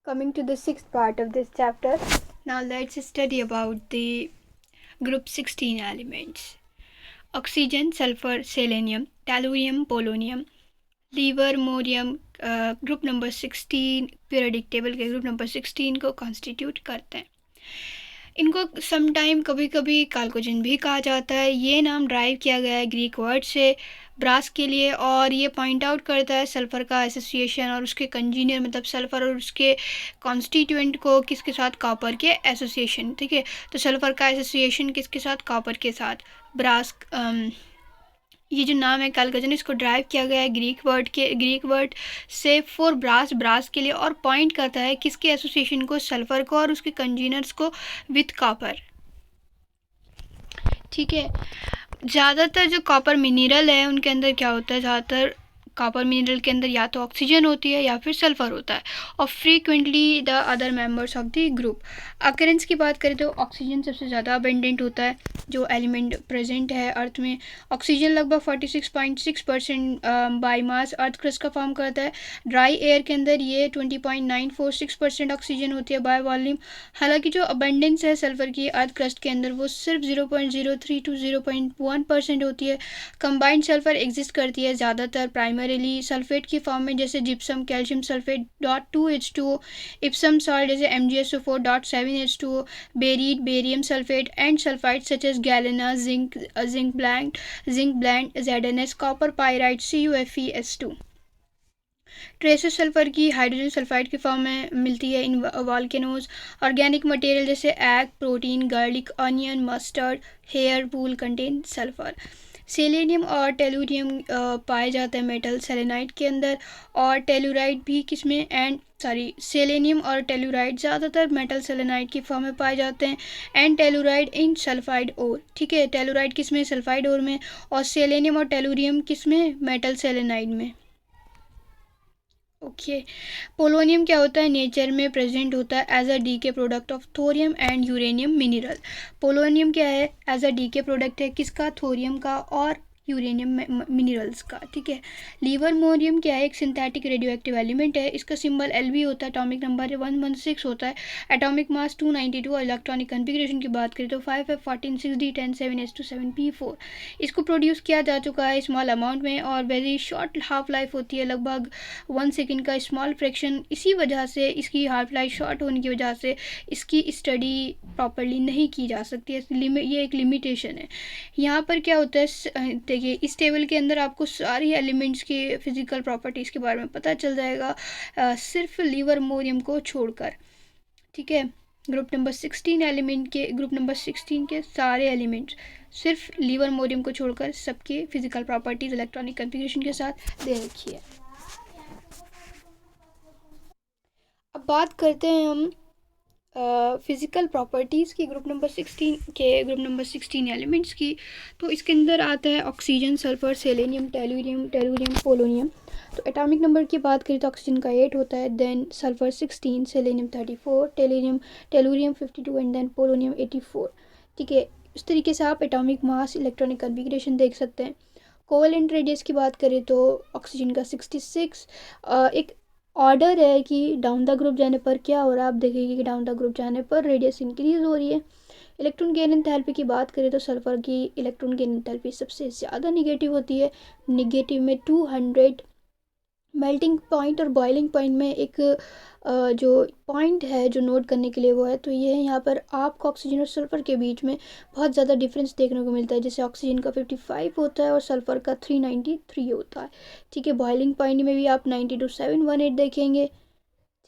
Coming to the sixth part of this chapter, now let's study about the group 16 elements. Oxygen, sulfur, selenium, tellurium, polonium, livermorium group number 16 periodic table के group number 16 को constitute करते हैं। इनको sometime कभी कभी काल्कोजन भी कहा जाता है। ये नाम ड्राइव किया गया है ग्रीक वर्ड से ब्रास के लिए, और ये पॉइंट आउट करता है सल्फ़र का एसोसिएशन और उसके कंजीनियर मतलब सल्फ़र और उसके कॉन्स्टिट्यूएंट को किसके साथ, कॉपर के एसोसिएशन। ठीक है, तो सल्फ़र का एसोसिएशन किसके साथ, कॉपर के साथ। ब्रास ये जो नाम है काल्कोजन, इसको ड्राइव किया गया है ग्रीक वर्ड से फॉर ब्रास के लिए, और पॉइंट करता है किसके एसोसिएशन को, सल्फ़र को और उसके कंजीनर्स को विथ कॉपर। ठीक है, ज़्यादातर जो कॉपर मिनरल है उनके अंदर क्या होता है, ज़्यादातर कॉपर मिनरल के अंदर या तो ऑक्सीजन होती है या फिर सल्फ़र होता है, और frequently the other members of the group. Occurrence की बात करें तो ऑक्सीजन सबसे ज़्यादा अबेंडेंट होता है जो एलिमेंट प्रेजेंट है अर्थ में। ऑक्सीजन लगभग 46.6% बाई मास अर्थ क्रस्ट का फॉर्म करता है। ड्राई एयर के अंदर ये 20.946% ऑक्सीजन होती है बाय वॉल्यूम। हालांकि जो अबेंडेंस है सल्फ़र की अर्थ क्रस्ट के अंदर वो सिर्फ 0.03 to 0.1% होती है। कंबाइंड सल्फ़र एग्जिस्ट करती है ज़्यादातर प्राइमरीली सल्फेट की फॉर्म में, जैसे gypsum calcium sulphate .2H2O, Epsom salt जैसे MgSO4.7H2O, barite barium sulphate and sulphide such as galena, zinc blende ZnS, copper pyrite CuFeS2। Traces sulphur की हाइड्रोजन सल्फाइड की form में मिलती है इन वॉल्केनोज। ऑर्गेनिक मटेरियल जैसे egg, protein, garlic, onion, mustard, hair wool contain sulphur. Selenium और tellurium पाए जाते हैं मेटल सेलेनाइड के अंदर, और टेलुराइड भी किसमें सेलेनियम और टेलुराइड ज़्यादातर मेटल सेलेनाइड की फॉर्म में पाए जाते हैं, and telluride in sulphide ore. ठीक है, टेलुराइड किसमें, सल्फाइड ओर में, और सेलेनियम और टेलुरियम किसमें, मेटल सेलेनाइड में। ओके, पोलोनियम क्या होता है, नेचर में प्रेजेंट होता है as a decay product of thorium and uranium mineral. Polonium क्या है, एज अ डीके प्रोडक्ट है किसका, थोरियम का और यूरेनियम मिनरल्स का। ठीक है, लिवरमोरियम क्या है, एक सिंथेटिक रेडियो एक्टिव एलिमेंट है। इसका सिंबल Lv होता है, एटॉमिक नंबर 116 होता है, एटॉमिक मास 292, और इलेक्ट्रॉनिक कन्फिग्रेशन की बात करें तो 5f14 6d 10 7s2 7p4। इसको प्रोड्यूस किया जा चुका है स्मॉल अमाउंट में, और वेरी शॉर्ट हाफ लाइफ होती है, लगभग 1 सेकेंड का स्मॉल फ्रैक्शन। इसी वजह से इसकी हाफ लाइफ शॉर्ट होने की वजह से इसकी स्टडी प्रॉपरली नहीं की जा सकती है, ये एक लिमिटेशन है। यहाँ पर क्या होता है, देखिए इस टेबल के अंदर आपको सारी एलिमेंट्स की फिजिकल प्रॉपर्टीज़ के बारे में पता चल जाएगा, सिर्फ लिवरमोरियम को छोड़कर। ठीक है, ग्रुप नंबर 16 के सारे एलिमेंट्स सिर्फ लिवरमोरियम को छोड़कर सबके फिजिकल प्रॉपर्टीज़ इलेक्ट्रॉनिक कन्फिग्रेशन के साथ दे रखी है। अब बात करते हैं हम फिज़िकल प्रॉपर्टीज़ की ग्रुप नंबर 16 एलिमेंट्स की। तो इसके अंदर आता है oxygen, sulphur, selenium, tellurium, polonium. तो एटॉमिक नंबर की बात करें तो ऑक्सीजन का 8 होता है, then sulphur 16, selenium 34, tellurium 52 and then polonium 84। ठीक है, इस तरीके से आप एटॉमिक मास, इलेक्ट्रॉनिक कन्फिग्रेशन देख सकते हैं। कोवेलेंट रेडियस की बात करें तो ऑक्सीजन का 66, एक ऑर्डर है कि डाउन द ग्रुप जाने पर क्या हो रहा है। आप देखेंगे कि डाउन द ग्रुप जाने पर रेडियस इंक्रीज हो रही है। इलेक्ट्रॉन गेन एंथैल्पी की बात करें तो सल्फर की इलेक्ट्रॉन गेन एंथैल्पी सबसे ज़्यादा निगेटिव होती है, निगेटिव में 200। मेल्टिंग पॉइंट और बॉइलिंग पॉइंट में एक जो पॉइंट है जो नोट करने के लिए वो है, तो ये है यहाँ पर आपको ऑक्सीजन और सल्फ़र के बीच में बहुत ज़्यादा डिफरेंस देखने को मिलता है, जैसे ऑक्सीजन का 55 होता है और सल्फ़र का 393 होता है। ठीक है, बॉइलिंग पॉइंट में भी आप 92.718 देखेंगे।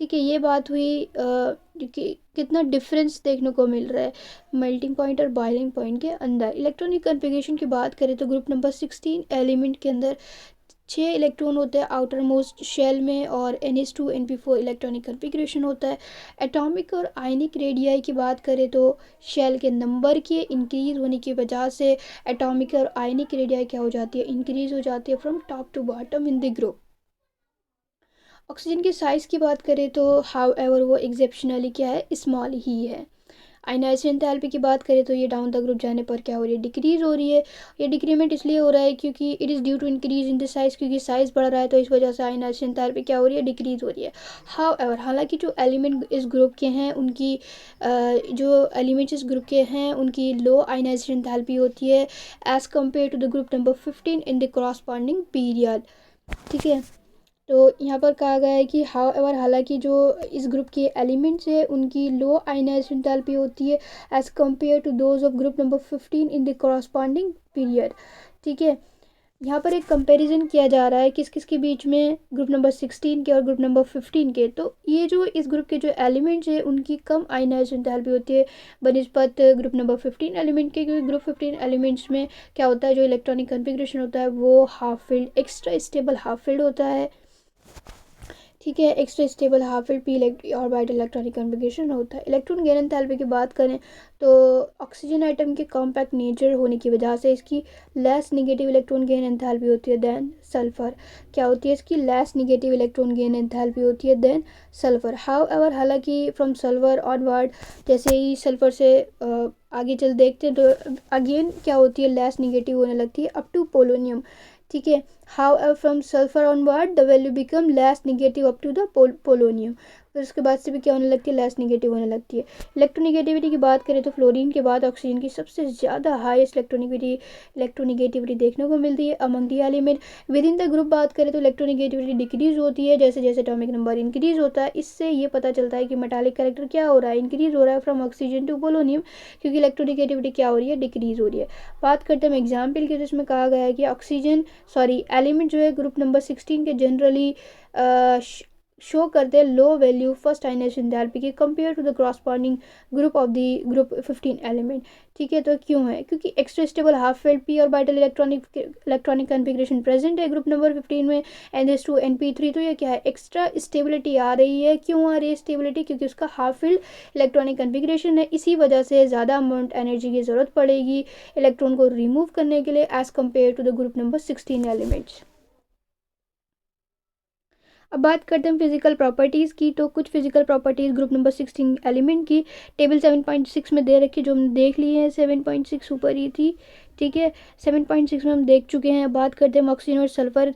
ठीक है, ये बात हुई कि कितना डिफरेंस देखने को मिल रहा है मेल्टिंग पॉइंट और बॉइलिंग पॉइंट के अंदर। इलेक्ट्रॉनिक कन्फिग्रेशन की बात करें तो ग्रुप नंबर 16 एलिमेंट के अंदर 6 इलेक्ट्रॉन होते हैं आउटर मोस्ट शेल में, और NH2 NP4 इलेक्ट्रॉनिक कन्फिग्रेशन होता है। एटॉमिक और आयनिक रेडियाई की बात करें तो शेल के नंबर के इंक्रीज होने की वजह से एटॉमिक और आयनिक रेडियाई क्या हो जाती है, इंक्रीज हो जाती है from top to bottom in the group. Oxygen की साइज़ की बात करें तो हाउ एवर वो एक्सेप्शनली क्या है, स्मॉल ही है। आयनाइजेशन एंथैल्पी की बात करें तो ये डाउन द ग्रुप जाने पर क्या हो रही है, डिक्रीज हो रही है। ये डिक्रीमेंट इसलिए हो रहा है क्योंकि it is due to increase in the size, क्योंकि साइज़ बढ़ रहा है तो इस वजह से आयनाइजेशन एंथैल्पी क्या हो रही है, डिक्रीज हो रही है। हाउएवर, हालांकि जो एलिमेंट इस ग्रुप के हैं उनकी जो एलिमेंट्स इस ग्रुप के हैं उनकी लो आयनाइजेशन एंथैल्पी होती है as compare to the group number 15 in the corresponding period. ठीक है, तो यहाँ पर कहा गया है कि हाउएवर, हालांकि जो इस ग्रुप के एलिमेंट्स है उनकी लो आयनाइजेशन एंथैल्पी होती है as compare to those of group number 15 in the corresponding period. ठीक है, यहाँ पर एक कंपैरिजन किया जा रहा है किस किस के बीच में, ग्रुप नंबर 16 के और ग्रुप नंबर 15 के। तो ये जो इस ग्रुप के जो एलिमेंट्स है उनकी कम आयनाइजेशन एंथैल्पी होती है बनिस्बत ग्रुप नंबर 15 एलिमेंट के, क्योंकि ग्रुप 15 एलिमेंट्स में क्या होता है, जो इलेक्ट्रॉनिक कन्फिग्रेशन होता है वो half field, extra stable half field होता है। ठीक है, extra stable half filled p orbital electronic configuration होता है। इलेक्ट्रॉन गेन एंथैल्पी की बात करें तो ऑक्सीजन आइटम के कॉम्पैक्ट नेचर होने की वजह से इसकी less negative electron gain enthalpy होती है देन सल्फर। क्या होती है इसकी, less negative electron gain enthalpy होती है देन सल्फर। हाउएवर, हालांकि फ्रॉम सल्फर ऑनवर्ड, जैसे ही सल्फर से आगे चल देखते हैं तो अगेन क्या होती है, लेस निगेटिव होने लगती है अप टू पोलोनियम। ठीक है, however from sulphur onward the value become less negative up to the polonium. फिर उसके बाद से भी क्या होने लगती है, लेस निगेटिव होने लगती है। इलेक्ट्रोनिगेटिविटी की बात करें तो फ्लोरीन के बाद ऑक्सीजन की सबसे ज़्यादा हाईएस्ट इलेक्ट्रोनिगेटिविटी देखने को मिलती है among the element. With in the group बात करें तो इलेक्ट्रोनिगेटिविटी डिक्रीज होती है जैसे जैसे एटॉमिक नंबर इंक्रीज होता है। इससे ये पता चलता है कि मेटालिक कैरेक्टर क्या हो रहा है, इंक्रीज हो रहा है फ्रॉम ऑक्सीजन टू पोलोनियम, क्योंकि इलेक्ट्रोनिगेटिविटी क्या हो रही है, डिक्रीज हो रही है। बात करते हैं एग्जाम्पल की, जिसमें कहा गया है कि ऑक्सीजन एलिमेंट जो है ग्रुप नंबर 16 के जनरली शो करते हैं low value first ionization enthalpy की compare to the corresponding group of the group 15 element. ठीक है, तो क्यों है, क्योंकि extra stable half filled p orbital electronic configuration present है ग्रुप नंबर 15 में NH2 NP3। तो ये क्या है, एक्स्ट्रा स्टेबिलिटी आ रही है। क्यों आ रही है स्टेबिलिटी, क्योंकि उसका हाफ फील्ड इलेक्ट्रॉनिक कन्फिग्रेशन है, इसी वजह से ज़्यादा अमाउंट एनर्जी की ज़रूरत पड़ेगी इलेक्ट्रॉन को रिमूव करने के लिए as compare to the group number 16 elements. अब बात करते हैं फिजिकल प्रॉपर्टीज़ की, तो कुछ physical properties group number 16 element की टेबल 7.6 में दे रखी, जो हमने देख ली है। 7.6 ऊपर ही थी। ठीक है, 7.6 में हम देख चुके हैं। बात करते हैं ऑक्सीजन और सल्फर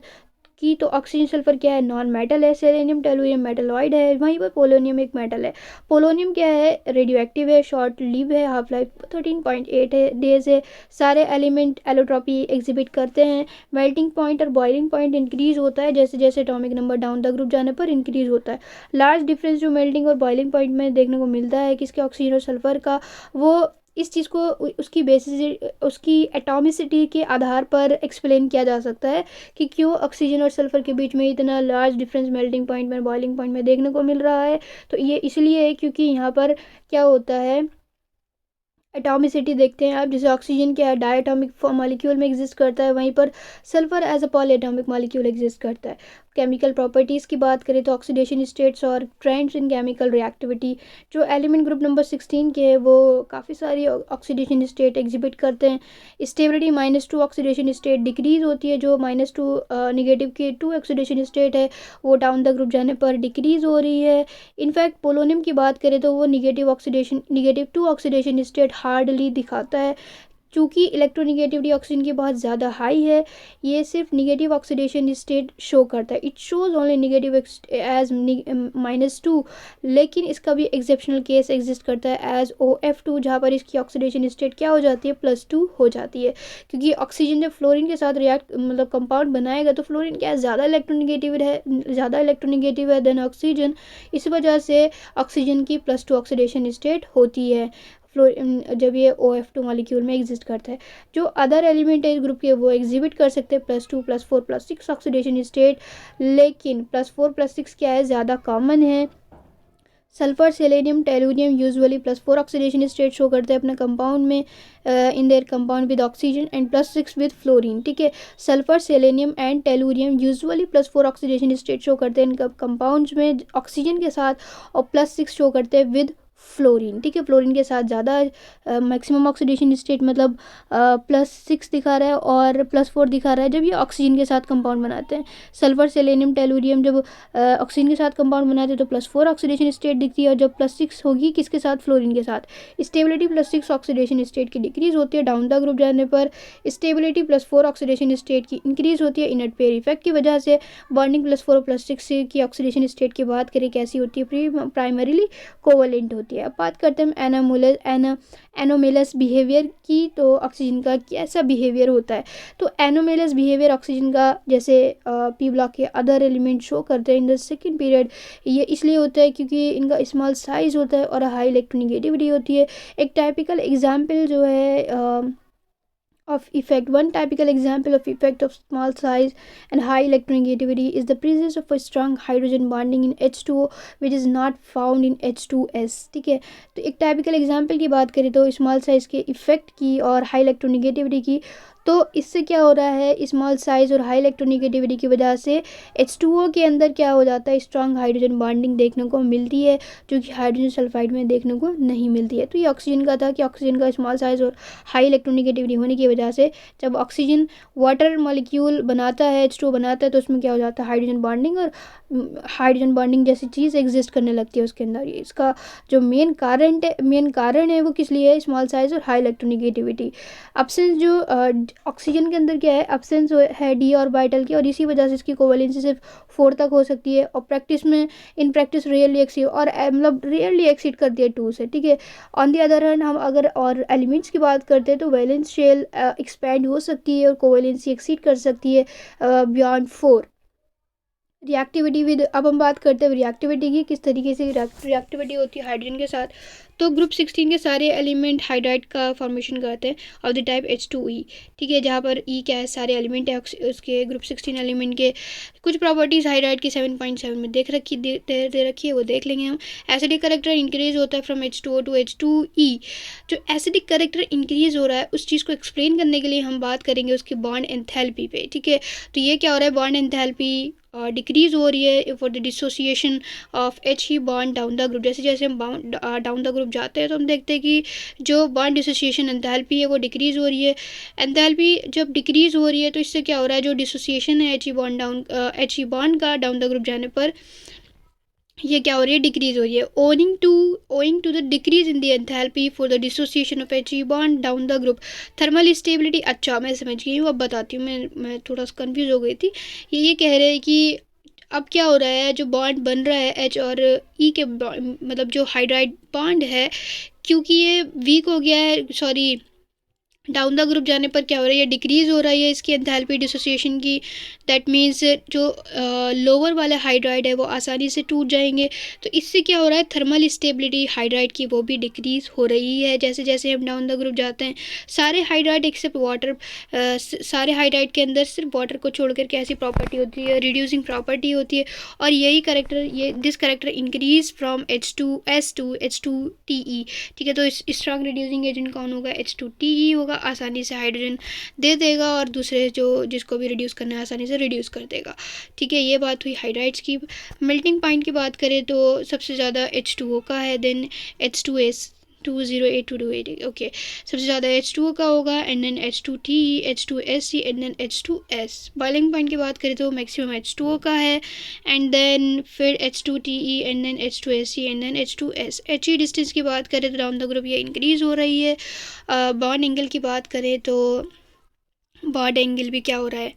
की, तो ऑक्सीजन सल्फर क्या है, नॉन मेटल है। सेलेनियम टेलुरियम मेटलॉइड है। वहीं पर पोलोनियम एक मेटल है। पोलोनियम क्या है, रेडियो एक्टिव है, शॉर्ट लिव है, हाफ लाइफ 13.8 डेज है। सारे एलिमेंट एलोट्रॉपी एग्जिबिट करते हैं। मेल्टिंग पॉइंट और बॉइलिंग पॉइंट इंक्रीज होता है जैसे जैसे atomic number down the group जाने पर इंक्रीज होता है। लार्ज डिफरेंस जो मेल्टिंग और बॉइलिंग पॉइंट में देखने को मिलता है किसके, ऑक्सीजन और सल्फर का, वो इस चीज़ को उसकी बेसिस, उसकी एटॉमिसिटी के आधार पर एक्सप्लेन किया जा सकता है कि क्यों ऑक्सीजन और सल्फर के बीच में इतना लार्ज डिफरेंस मेल्टिंग पॉइंट में, बॉइलिंग पॉइंट में देखने को मिल रहा है। तो ये इसलिए है क्योंकि यहाँ पर क्या होता है, एटॉमिसिटी देखते हैं आप, जैसे ऑक्सीजन क्या है, डायटोमिक मॉलिक्यूल में एग्जिस्ट करता है, वहीं पर sulphur as a polyatomic molecule exist करता है। केमिकल प्रॉपर्टीज़ की बात करें तो ऑक्सीडेशन स्टेट्स और ट्रेंड्स इन केमिकल रिएक्टिविटी, जो एलिमेंट ग्रुप नंबर 16 के है वो काफ़ी सारी ऑक्सीडेशन स्टेट एग्जिबिट करते हैं। स्टेबिलिटी -2 ऑक्सीडेशन स्टेट डिक्रीज होती है, जो -2 निगेटिव के 2 ऑक्सीडेशन स्टेट है वो डाउन द ग्रुप जाने पर डिक्रीज हो रही है। इनफैक्ट पोलोनियम की बात करें तो वो निगेटिव 2 ऑक्सीडेशन स्टेट हार्डली दिखाता है। चूँकि इलेक्ट्रोनिगेटिविटी ऑक्सीजन की बहुत ज़्यादा हाई है, ये सिर्फ निगेटिव ऑक्सीडेशन स्टेट शो करता है। It shows only negative edge -2, लेकिन इसका भी एक्सेप्शनल केस एग्जिस्ट करता है एज OF2, जहाँ पर इसकी ऑक्सीडेशन स्टेट क्या हो जाती है, +2 हो जाती है। क्योंकि ऑक्सीजन जब फ्लोरीन के साथ रिएक्ट कंपाउंड बनाएगा तो फ्लोरीन क्या है, ज़्यादा इलेक्ट्रोनिगेटिव है देन ऑक्सीजन। इस वजह से ऑक्सीजन की +2 ऑक्सीडेशन स्टेट होती है जब ये OF2 मॉलिक्यूल में एग्जिस्ट करता है। जो अदर एलिमेंट है इस ग्रुप के वो एग्जिबिट कर सकते हैं +2 +4 +6 ऑक्सीडेशन स्टेट, लेकिन +4 +6 क्या है, ज़्यादा कॉमन है। Sulphur, selenium, tellurium usually +4 oxidation state show करते हैं अपने कंपाउंड में in their compound with oxygen and +6 with fluorine. ठीक है, sulphur, selenium and tellurium usually +4 oxidation state show करते हैं इन कंपाउंड्स में ऑक्सीजन के साथ, और +6 शो करते हैं विद फ्लोरीन, ठीक है। फ्लोरीन के साथ ज़्यादा मैक्सिमम ऑक्सीडेशन स्टेट मतलब +6 दिखा रहा है और +4 दिखा रहा है जब ये ऑक्सीजन के साथ कंपाउंड बनाते हैं। सल्फर, सेलेनियम, टेलुरियम जब ऑक्सीजन के साथ कंपाउंड बनाते हैं तो +4 ऑक्सीडेशन स्टेट दिखती है, और जब +6 होगी किसके साथ, फ्लोरीन के साथ, स्टेबिलिटी +6 ऑक्सीडेशन स्टेट की डिक्रीज होती है। डाउन द ग्रुप जाने पर स्टेबिलिटी +4 ऑक्सीडेशन स्टेट की इंक्रीज होती है इनर्ट पेयर इफेक्ट की वजह से। बॉन्डिंग +4 और +6 की ऑक्सीडेशन स्टेट की बात करें कैसी होती है, प्राइमरीली कोवलेंट होती है। अब बात करते हैं एनोमेलस बिहेवियर की, तो ऑक्सीजन का कैसा बिहेवियर होता है। तो एनोमेलस बिहेवियर ऑक्सीजन का जैसे पी ब्लॉक के अदर एलिमेंट शो करते हैं इन द सेकेंड पीरियड, ये इसलिए होता है क्योंकि इनका स्मॉल साइज होता है और हाई इलेक्ट्रोनेगेटिविटी होती है। एक टाइपिकल एग्जाम्पल जो है of effect, one typical example of effect of small size and high electronegativity is the presence of a strong hydrogen bonding in H2O which is not found in H2S, ठीक है। तो एक typical example की बात करें तो small size के effect की और हाई इलेक्ट्रोनेगेटिविटी की, तो इससे क्या हो रहा है, स्मॉल साइज और हाई इलेक्ट्रोनेगेटिविटी की वजह से H2O के अंदर क्या हो जाता है, स्ट्रॉन्ग हाइड्रोजन बॉन्डिंग देखने को मिलती है जो कि हाइड्रोजन सल्फाइड में देखने को नहीं मिलती है। तो ये ऑक्सीजन का था कि ऑक्सीजन का स्मॉल साइज और हाई इलेक्ट्रोनेगेटिविटी होने की वजह से जब ऑक्सीजन वाटर मॉलिक्यूल बनाता है, H2O बनाता है, तो उसमें क्या हो जाता है, हाइड्रोजन बॉन्डिंग, और हाइड्रोजन बॉन्डिंग जैसी चीज़ एग्जिस्ट करने लगती है उसके अंदर। इसका जो मेन कारण है वो किस लिए है, स्मॉल साइज और हाई इलेक्ट्रोनेगेटिविटी। एब्सेंस जो ऑक्सीजन के अंदर क्या है, एब्सेंस है डी ऑर्बिटल की, और इसी वजह से इसकी कोवैलेंसी सिर्फ 4 तक हो सकती है, और प्रैक्टिस में इन प्रैक्टिस रियरली एक्सीड, और मतलब रियरली एक्सीड करती है 2 से, ठीक है। ऑन दी अदर हैंड हम अगर और एलिमेंट्स की बात करते हैं तो वैलेंस शेल एक्सपैंड हो सकती है और कोवैलेंसी एक्सीड कर सकती है बियॉन्ड 4। रिएक्टिविटी विद, अब हम बात करते हैं रिएक्टिविटी की, किस तरीके से रिएक्टिविटी होती है हाइड्रोजन के साथ। तो ग्रुप 16 के सारे एलिमेंट हाइड्राइड का फॉर्मेशन करते हैं ऑफ द टाइप H2E, ठीक है, जहाँ पर E क्या है, सारे एलिमेंट है उसके ग्रुप 16 एलिमेंट के। कुछ प्रॉपर्टीज़ हाइड्राइड की 7.7 में दे रखी है, वो देख लेंगे हम। एसिडिक करेक्टर इंक्रीज होता है फ्रॉम H2O टू H2E। जो एसिडिक करेक्टर इंक्रीज हो रहा है उस चीज़ को एक्सप्लेन करने के लिए हम बात करेंगे उसकी बॉन्ड एंथैल्पी पे, ठीक है। तो ये क्या हो रहा है, बॉन्ड एंथैल्पी डिक्रीज हो रही है for the dissociation of He bond down the group. जैसे जैसे हम डाउन द ग्रुप जाते हैं तो हम देखते हैं कि जो बॉन्ड डिसोसिएशन एंथैल्पी है वो डिक्रीज हो रही है। एंथैल्पी जब डिक्रीज हो रही है तो इससे क्या हो रहा है, जो डिसोसिएशन है He बॉन्ड का डाउन द ग्रुप जाने पर ये क्या हो रही है, डिक्रीज हो रही है। Owing to the decrease in the enthalpy for the dissociation of He bond down the group. Thermal stability, अच्छा मैं समझ गई हूँ, अब बताती हूँ, मैं थोड़ा सा कन्फ्यूज हो गई थी। ये कह रहे हैं कि अब क्या हो रहा है, जो बॉन्ड बन रहा है H और E के मतलब जो हाइड्राइड बॉन्ड है, क्योंकि ये वीक हो गया है, सॉरी डाउन द ग्रुप जाने पर क्या हो रहा है, ये डिक्रीज़ हो रही है इसकी एंथैल्पी डिसोसिएशन की। दैट मीन्स जो लोअर वाले हाइड्राइड है वो आसानी से टूट जाएंगे। तो इससे क्या हो रहा है, थर्मल स्टेबिलिटी हाइड्राइड की वो भी डिक्रीज़ हो रही है जैसे जैसे हम डाउन द ग्रुप जाते हैं। सारे हाइड्राइड एक्सेप्ट वाटर, सारे हाइड्राइड के अंदर सिर्फ वाटर को छोड़ कर ऐसी प्रॉपर्टी होती है, रिड्यूसिंग प्रॉपर्टी होती है, और यही करेक्टर, ये this character increase from H2S to H2TE, ठीक है। तो इस स्ट्रॉन्ग रिड्यूसिंग एजेंट कौन होगा, H2TE होगा, आसानी से हाइड्रोजन दे देगा और दूसरे जो जिसको भी रिड्यूस करना है आसानी से रिड्यूस कर देगा, ठीक है। ये बात हुई हाइड्राइड्स की। मेल्टिंग पॉइंट की बात करें तो सबसे ज़्यादा H2O का है, देन H2S 208 ओके, सबसे ज़्यादा H2O का होगा, and then H2TE, H2SC, and then H2S। Boiling point की बात करें तो मैक्सिमम H2O का है, एंड देन फिर H2TE, and then H2SC, and then H2S। He distance की बात करें तो डाउन द ग्रुप ये इंक्रीज़ हो रही है। बॉन्ड एंगल की बात करें तो बॉन्ड एंगल भी क्या हो रहा है,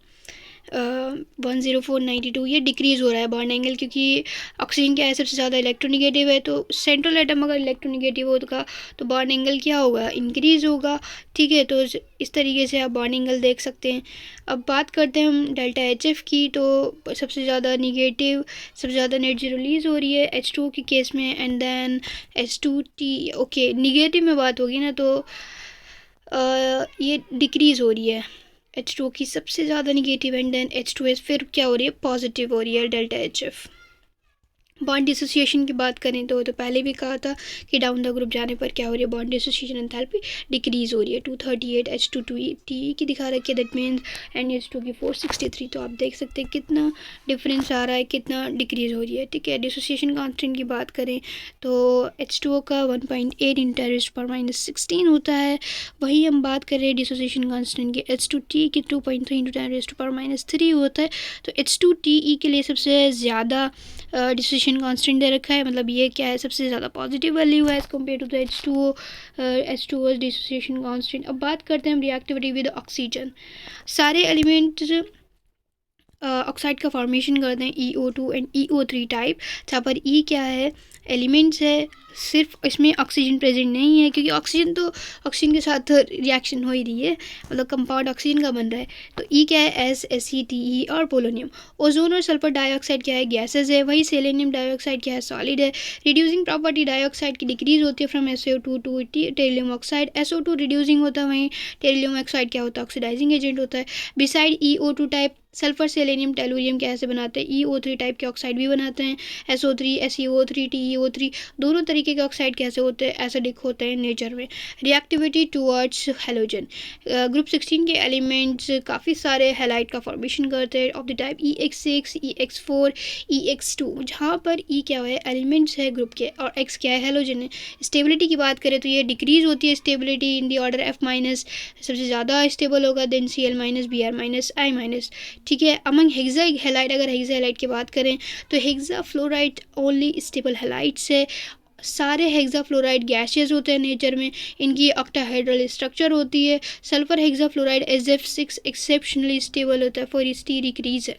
10492, ये डिक्रीज़ हो रहा है बॉन्ड एंगल, क्योंकि ऑक्सीजन क्या है, सबसे ज़्यादा इलेक्ट्रोनिगेटिव है। तो सेंट्रल एटम अगर इलेक्ट्रोनिगेटिव होगा तो बॉन्ड एंगल क्या होगा, इंक्रीज़ होगा, ठीक है। तो इस तरीके से आप बॉन्ड एंगल देख सकते हैं। अब बात करते हैं हम डेल्टा HF की, तो सबसे ज़्यादा निगेटिव, सबसे ज़्यादा नेट जीरो रिलीज हो रही है H2 के केस में, and then H2T, okay negative में बात होगी ना तो ये डिक्रीज़ हो रही है H2O की सबसे ज़्यादा निगेटिव, एंड देन H2S फिर क्या हो रही है, पॉजिटिव हो रही है डेल्टा HF। बॉन्ड डिसोसिएशन की बात करें तो पहले भी कहा था कि डाउन द ग्रुप जाने पर क्या हो रही है, बॉन्ड डिसोसिएशन एंथैल्पी डिक्रीज हो रही है। 238 H2 की दिखा रखी है, दैट मीन्स NH2 की 463। तो आप देख सकते हैं कितना डिफरेंस आ रहा है, कितना डिक्रीज हो रही है। ठीक है, डिसोसिएशन कांस्टेंट की बात करें तो H2O का 1.8 × 10⁻16 होता है। वही हम बात कर रहे हैं डिसोसिएशन कांस्टेंट के H2T की 2.3 × 10⁻3 होता है। तो H2TE के लिए सबसे ज़्यादा डिसोसिएशन कांस्टेंट दे रखा है, मतलब ये क्या है, सबसे ज़्यादा पॉजिटिव वैल्यू है as compare to the H2O dissociation constant. अब बात करते हैं हम रिएक्टिविटी विद ऑक्सीजन। सारे एलिमेंट्स ऑक्साइड का फॉर्मेशन करते हैं EO2 एंड EO3 टाइप। जहाँ पर E क्या है, एलिमेंट्स है, सिर्फ इसमें ऑक्सीजन प्रेजेंट नहीं है, क्योंकि ऑक्सीजन तो ऑक्सीजन के साथ रिएक्शन हो ही रही है, मतलब कंपाउंड ऑक्सीजन का बन रहा है। तो E क्या है, SACTE और पोलोनियम। ओजोन और सल्फर डाइऑक्साइड क्या है, गैसेज है। वही सेलेनियम डाइऑक्साइड क्या है, सॉलिड है। रिड्यूसिंग प्रॉपर्टी डाइऑक्साइड की डिक्रीज होती है from SO2 to tellurium oxide. SO2 reducing होता है, वहीं टेरिलियम ऑक्साइड क्या होता है, ऑक्सीडाइजिंग एजेंट होता है। Beside EO2 type sulphur selenium tellurium कैसे बनाते हैं, EO3 टाइप के ऑक्साइड भी बनाते हैं, SO3 SeO3 TeO3 दोनों तरीके के ऑक्साइड कैसे होते हैं, एसिडिक होते हैं नेचर में। Reactivity towards halogen. ग्रुप 16 के एलिमेंट्स काफ़ी सारे हैलाइड का फॉर्मेशन करते हैं of the type EX6 EX4 EX2, जहाँ पर E क्या है, एलिमेंट्स है ग्रुप के, और X क्या है, हेलोजन है। स्टेबिलिटी की बात करें तो ये डिक्रीज होती है stability in the order F-, सबसे ज़्यादा स्टेबल होगा, देन Cl-, Br-, I-। ठीक है, अमंग हेक्सा हैलाइड, अगर हेक्सा हैलाइड की बात करें तो hexa fluoride only stable halides है। सारे हेक्साफ्लोराइड गैसियस होते हैं नेचर में, इनकी ऑक्टाहेड्रल स्ट्रक्चर होती है। Sulphur hexafluoride SF6 exceptionally stable होता है for steric reason.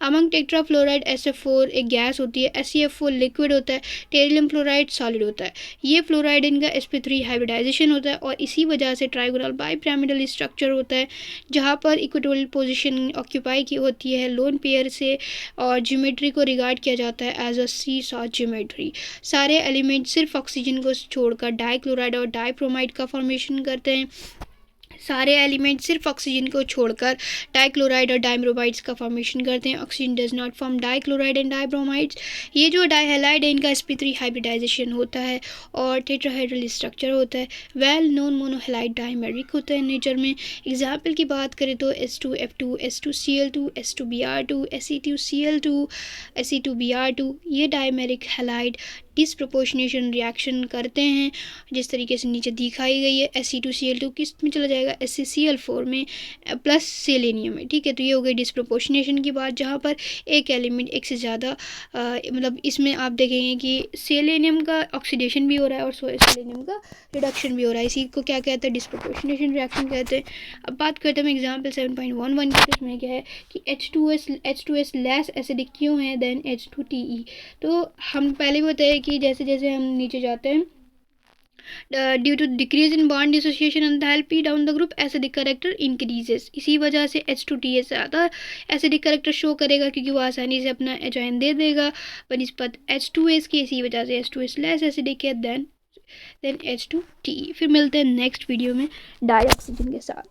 Among tetrafluoride SF4 एक गैस होती है, SeF4 लिक्विड होता है, टेरिलियम फ्लोराइड सॉलिड होता है। ये फ्लोराइड इनका sp3 हाइब्रिडाइजेशन होता है, और इसी वजह से ट्राइगोनल बाईपिरामिडल स्ट्रक्चर होता है, जहाँ पर इक्वेटोरियल पोजीशन ऑक्यूपाई की होती है लोन पेयर से, और ज्योमेट्री को रिगार्ड किया जाता है as a seesaw geometry. सारे एलिमेंट सिर्फ ऑक्सीजन को छोड़कर डाइक्लोराइड और डाइब्रोमाइड का फॉर्मेशन करते हैं। सारे एलिमेंट सिर्फ ऑक्सीजन को छोड़कर डाइक्लोराइड और डाइब्रोमाइड्स का फॉर्मेशन करते हैं। Oxygen does not form dichloride and dibromides. ये जो डाइहैलाइड है इनका sp3 हाइब्रिडाइजेशन होता है और टेट्राहेड्रल स्ट्रक्चर होता है। वेल नोन मोनोहैलाइड डाइमेरिक होता है नेचर में। एग्जाम्पल की बात करें तो S2F2 S2Cl2 S2Br2 Se2Cl2 Se2Br2, ये डाइमेरिक हैलाइड डिसप्रोपोर्शनेशन रिएक्शन करते हैं, जिस तरीके से नीचे दिखाई गई है। Se2Cl2 किस में चला जाएगा, SeCl4 में प्लस सेलेनियम में। ठीक है, तो ये हो गई डिसप्रोपोर्शनेशन की बात, जहाँ पर एक एलिमेंट एक से ज़्यादा मतलब इसमें आप देखेंगे कि सेलेनियम का ऑक्सीडेशन भी हो रहा है और सेलेनियम का रिडक्शन भी हो रहा है। इसी को क्या कहते हैं, डिसप्रोपोर्शनेशन रिएक्शन कहते हैं। अब बात करते हैं हम एग्जाम्पल 7.11 की, इसमें क्या है कि H2S लेस एसिडिक क्यों है देन H2TE। तो हम पहले भी बताए कि जैसे जैसे हम नीचे जाते हैं, due to decrease in bond dissociation enthalpy down the group acidic character increases. इसी वजह से H2TS ज़्यादा एसिडिक कैरेक्टर शो करेगा, क्योंकि वो आसानी से अपना एजॉइन दे देगा बनिस्बत H2S की। इसी वजह से H2S लेस एसिडिक है देन H2TE। फिर मिलते हैं नेक्स्ट वीडियो में डाई ऑक्सीजन के साथ।